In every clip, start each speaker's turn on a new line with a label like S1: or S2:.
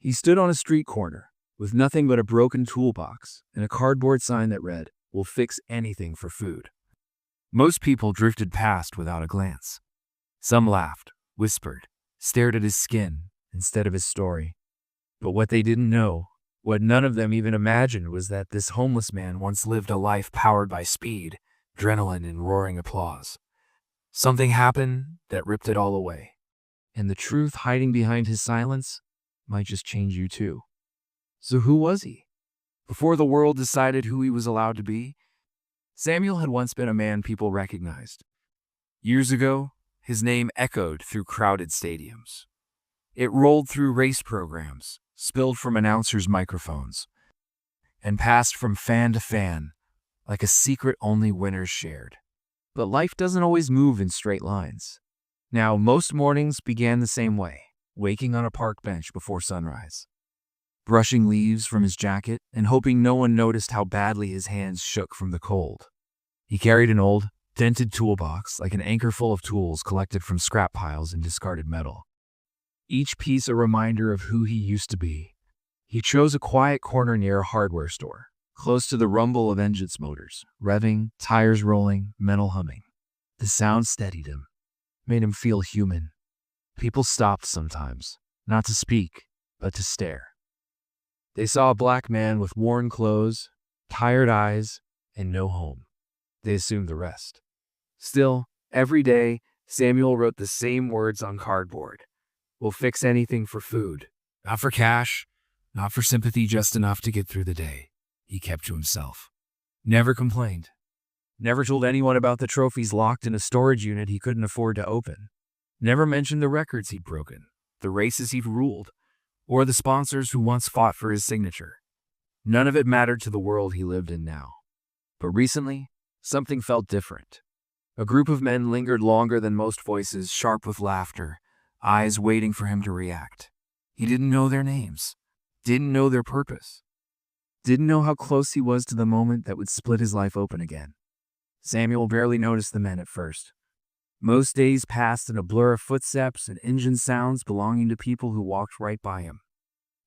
S1: He stood on a street corner with nothing but a broken toolbox and a cardboard sign that read, "We'll fix anything for food." Most people drifted past without a glance. Some laughed, whispered, stared at his skin instead of his story. But what they didn't know, what none of them even imagined, was that this homeless man once lived a life powered by speed, adrenaline, and roaring applause. Something happened that ripped it all away. And the truth hiding behind his silence might just change you too. So who was he? Before the world decided who he was allowed to be, Samuel had once been a man people recognized. Years ago, his name echoed through crowded stadiums. It rolled through race programs, spilled from announcers' microphones, and passed from fan to fan like a secret only winners shared. But life doesn't always move in straight lines. Now, most mornings began the same way, waking on a park bench before sunrise, brushing leaves from his jacket and hoping no one noticed how badly his hands shook from the cold. He carried an old, dented toolbox like an anchor full of tools collected from scrap piles and discarded metal. Each piece a reminder of who he used to be. He chose a quiet corner near a hardware store, close to the rumble of engines motors, revving, tires rolling, metal humming. The sound steadied him, made him feel human. People stopped sometimes, not to speak, but to stare. They saw a black man with worn clothes, tired eyes, and no home. They assumed the rest. Still, every day, Samuel wrote the same words on cardboard. "We'll fix anything for food. Not for cash, not for sympathy, just enough to get through the day," he kept to himself. Never complained. Never told anyone about the trophies locked in a storage unit he couldn't afford to open. Never mentioned the records he'd broken, the races he'd ruled, or the sponsors who once fought for his signature. None of it mattered to the world he lived in now. But recently, something felt different. A group of men lingered longer than most voices, sharp with laughter, eyes waiting for him to react. He didn't know their names, didn't know their purpose, didn't know how close he was to the moment that would split his life open again. Samuel barely noticed the men at first. Most days passed in a blur of footsteps and engine sounds belonging to people who walked right by him.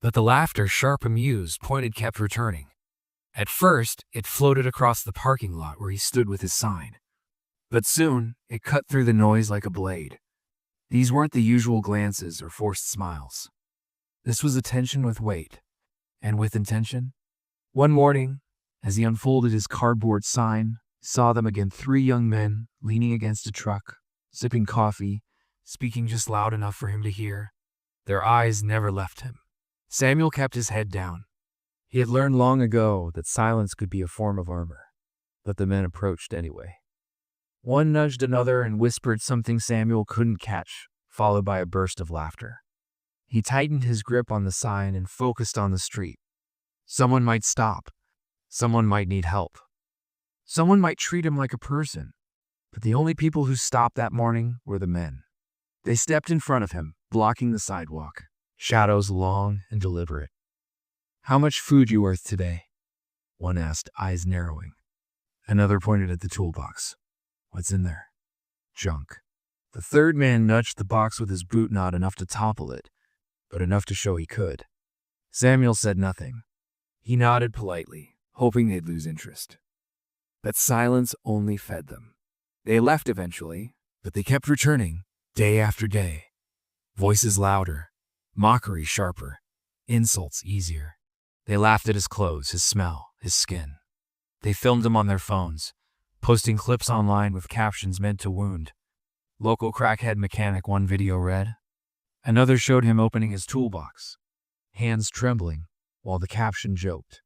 S1: But the laughter, sharp, amused, pointed, kept returning. At first, it floated across the parking lot where he stood with his sign. But soon, it cut through the noise like a blade. These weren't the usual glances or forced smiles. This was attention with weight, and with intention. One morning, as he unfolded his cardboard sign, he saw them again, 3 young men leaning against a truck, sipping coffee, speaking just loud enough for him to hear. Their eyes never left him. Samuel kept his head down. He had learned long ago that silence could be a form of armor, but the men approached anyway. One nudged another and whispered something Samuel couldn't catch, followed by a burst of laughter. He tightened his grip on the sign and focused on the street. Someone might stop. Someone might need help. Someone might treat him like a person. But the only people who stopped that morning were the men. They stepped in front of him, blocking the sidewalk, shadows long and deliberate. "How much food you worth today?" one asked, eyes narrowing. Another pointed at the toolbox. "What's in there?" "Junk." The third man nudged the box with his boot, not enough to topple it, but enough to show he could. Samuel said nothing. He nodded politely, hoping they'd lose interest. But silence only fed them. They left eventually, but they kept returning, day after day. Voices louder, mockery sharper, insults easier. They laughed at his clothes, his smell, his skin. They filmed him on their phones, posting clips online with captions meant to wound. "Local crackhead mechanic," one video read. Another showed him opening his toolbox, hands trembling, while the caption joked.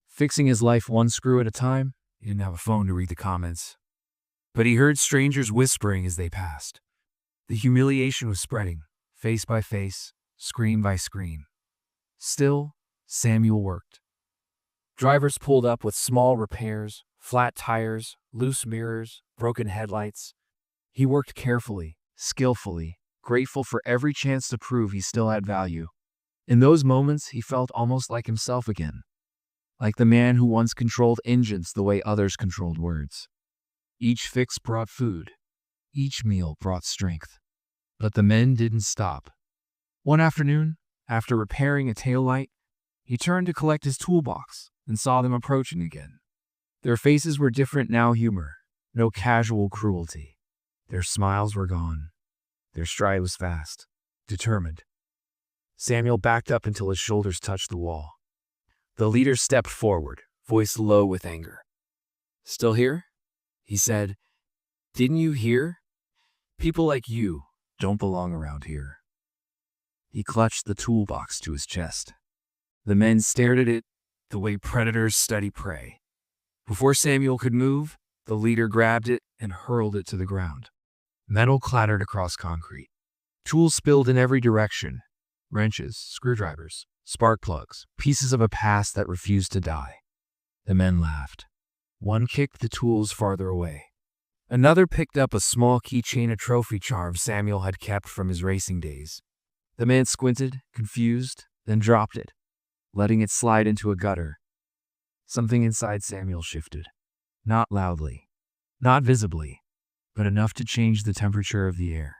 S1: Fixing his life one screw at a time. He didn't have a phone to read the comments. But he heard strangers whispering as they passed. The humiliation was spreading, face by face, screen by screen. Still, Samuel worked. Drivers pulled up with small repairs, flat tires, loose mirrors, broken headlights. He worked carefully, skillfully, grateful for every chance to prove he still had value. In those moments, he felt almost like himself again. Like the man who once controlled engines the way others controlled words. Each fix brought food. Each meal brought strength. But the men didn't stop. One afternoon, After repairing a taillight, he turned to collect his toolbox and saw them approaching again. Their faces were different now, humor, no casual cruelty. Their smiles were gone. Their stride was fast, determined. Samuel backed up until his shoulders touched the wall. The leader stepped forward, voice low with anger. "Still here?" he said. "Didn't you hear? People like you don't belong around here." He clutched the toolbox to his chest. The men stared at it the way predators study prey. Before Samuel could move, the leader grabbed it and hurled it to the ground. Metal clattered across concrete. Tools spilled in every direction. Wrenches, screwdrivers, spark plugs, pieces of a past that refused to die. The men laughed. One kicked the tools farther away. Another picked up a small keychain, a trophy charm Samuel had kept from his racing days. The man squinted, confused, then dropped it, letting it slide into a gutter. Something inside Samuel shifted. Not loudly, not visibly, but enough to change the temperature of the air.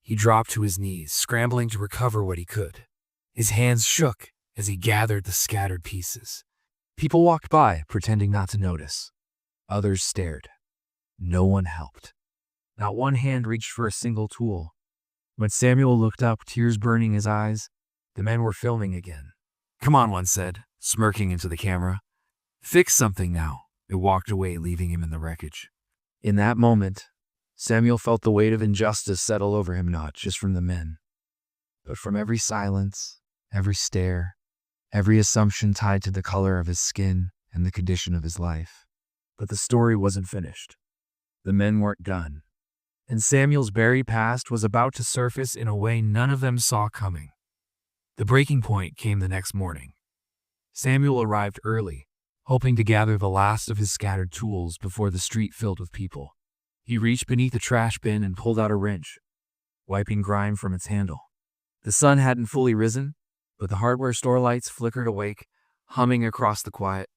S1: He dropped to his knees, scrambling to recover what he could. His hands shook as he gathered the scattered pieces. People walked by, pretending not to notice. Others stared. No one helped. Not one hand reached for a single tool. When Samuel looked up, tears burning his eyes, the men were filming again. "Come on," one said, smirking into the camera. "Fix something now." It walked away, leaving him in the wreckage. In that moment, Samuel felt the weight of injustice settle over him, not just from the men, but from every silence, every stare, every assumption tied to the color of his skin and the condition of his life. But the story wasn't finished. The men weren't done. And Samuel's buried past was about to surface in a way none of them saw coming. The breaking point came the next morning. Samuel arrived early, hoping to gather the last of his scattered tools before the street filled with people. He reached beneath a trash bin and pulled out a wrench, wiping grime from its handle. The sun hadn't fully risen, but the hardware store lights flickered awake, humming across the quiet.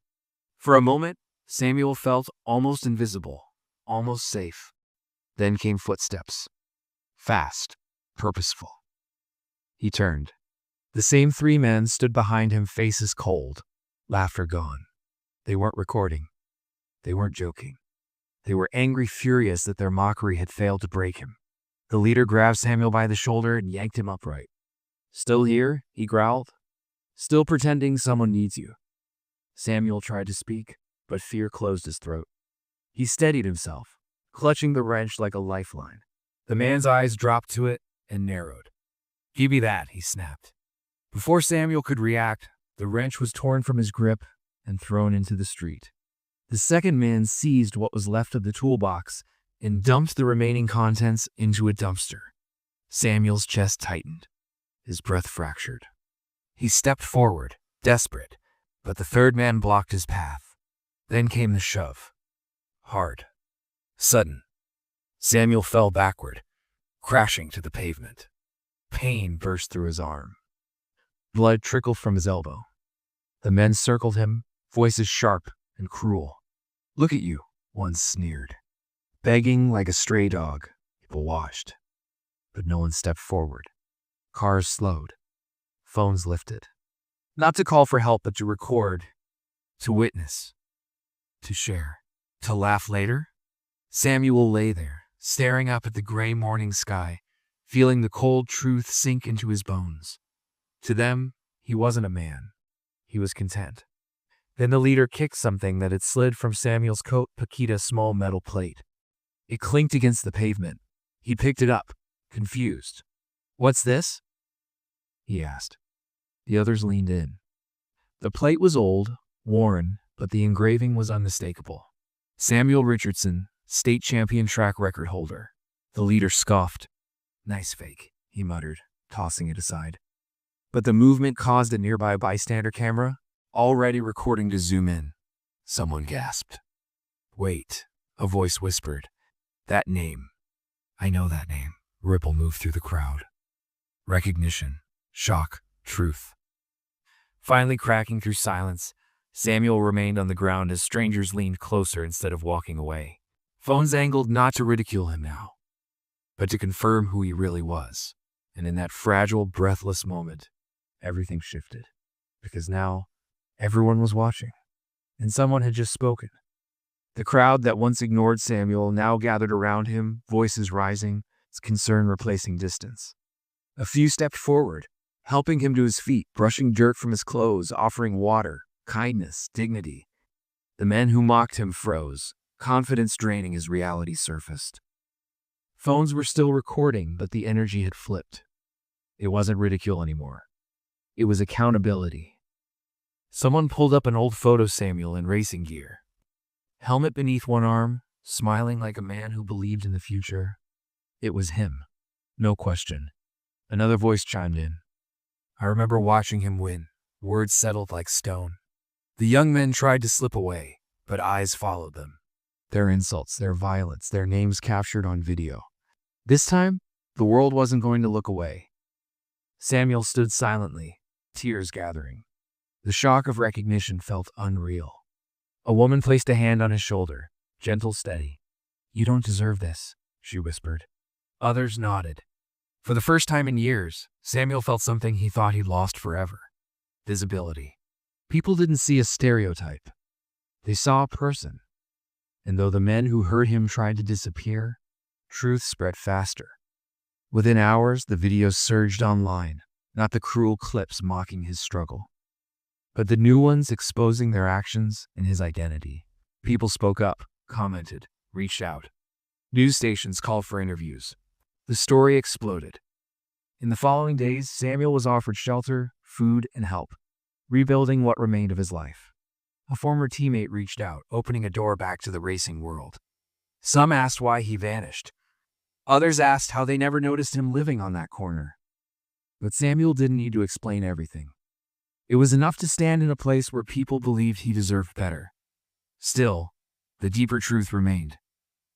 S1: For a moment, Samuel felt almost invisible, almost safe. Then came footsteps. Fast, purposeful. He turned. The same three men stood behind him, faces cold, laughter gone. They weren't recording. They weren't joking. They were angry, furious that their mockery had failed to break him. The leader grabbed Samuel by the shoulder and yanked him upright. "Still here?" he growled. "Still pretending someone needs you?" Samuel tried to speak, but fear closed his throat. He steadied himself, clutching the wrench like a lifeline. The man's eyes dropped to it and narrowed. "Give me that," he snapped. Before Samuel could react, the wrench was torn from his grip and thrown into the street. The second man seized what was left of the toolbox and dumped the remaining contents into a dumpster. Samuel's chest tightened. His breath fractured. He stepped forward, desperate, but the third man blocked his path. Then came the shove. Hard. Sudden. Samuel fell backward, crashing to the pavement. Pain burst through his arm. Blood trickled from his elbow. The men circled him, voices sharp and cruel. "Look at you," one sneered. Begging like a stray dog, people watched. But no one stepped forward. Cars slowed. Phones lifted. Not to call for help, but to record, to witness, to share, to laugh later. Samuel lay there, staring up at the gray morning sky, feeling the cold truth sink into his bones. To them, he wasn't a man. He was content. Then the leader kicked something that had slid from Samuel's coat pocket, a small metal plate. It clinked against the pavement. He picked it up, confused. "What's this?" he asked. The others leaned in. The plate was old, worn, but the engraving was unmistakable. Samuel Richardson, state champion track record holder. The leader scoffed. "Nice fake," he muttered, tossing it aside. But the movement caused a nearby bystander camera, already recording, to zoom in. Someone gasped. "Wait," a voice whispered. "That name. I know that name." Ripple moved through the crowd. Recognition, shock, truth. Finally cracking through silence, Samuel remained on the ground as strangers leaned closer instead of walking away. Phones angled not to ridicule him now, but to confirm who he really was. And in that fragile, breathless moment, everything shifted. Because now, everyone was watching, and someone had just spoken. The crowd that once ignored Samuel now gathered around him, voices rising, its concern replacing distance. A few stepped forward, helping him to his feet, brushing dirt from his clothes, offering water, kindness, dignity. The men who mocked him froze, confidence draining as reality surfaced. Phones were still recording, but the energy had flipped. It wasn't ridicule anymore. It was accountability. Someone pulled up an old photo Samuel in racing gear. Helmet beneath one arm, smiling like a man who believed in the future. It was him. No question. Another voice chimed in. I remember watching him win. Words settled like stone. The young men tried to slip away, but eyes followed them. Their insults, their violence, their names captured on video. This time, the world wasn't going to look away. Samuel stood silently, tears gathering. The shock of recognition felt unreal. A woman placed a hand on his shoulder, gentle, steady. You don't deserve this, she whispered. Others nodded. For the first time in years, Samuel felt something he thought he'd lost forever. Visibility. People didn't see a stereotype. They saw a person. And though the men who heard him tried to disappear, truth spread faster. Within hours, the videos surged online, not the cruel clips mocking his struggle, but the new ones exposing their actions and his identity. People spoke up, commented, reached out. News stations called for interviews. The story exploded. In the following days, Samuel was offered shelter, food, and help, rebuilding what remained of his life. A former teammate reached out, opening a door back to the racing world. Some asked why he vanished. Others asked how they never noticed him living on that corner. But Samuel didn't need to explain everything. It was enough to stand in a place where people believed he deserved better. Still, the deeper truth remained.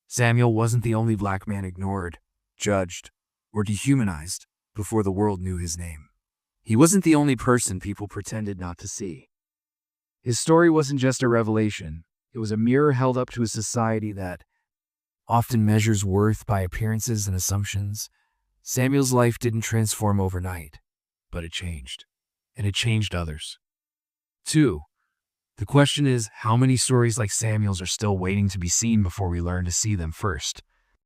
S1: Samuel wasn't the only black man ignored, judged, or dehumanized before the world knew his name. He wasn't the only person people pretended not to see. His story wasn't just a revelation. It was a mirror held up to a society that often measures worth by appearances and assumptions. Samuel's life didn't transform overnight, but it changed. And it changed others. 2. The question is, how many stories like Samuel's are still waiting to be seen before we learn to see them first?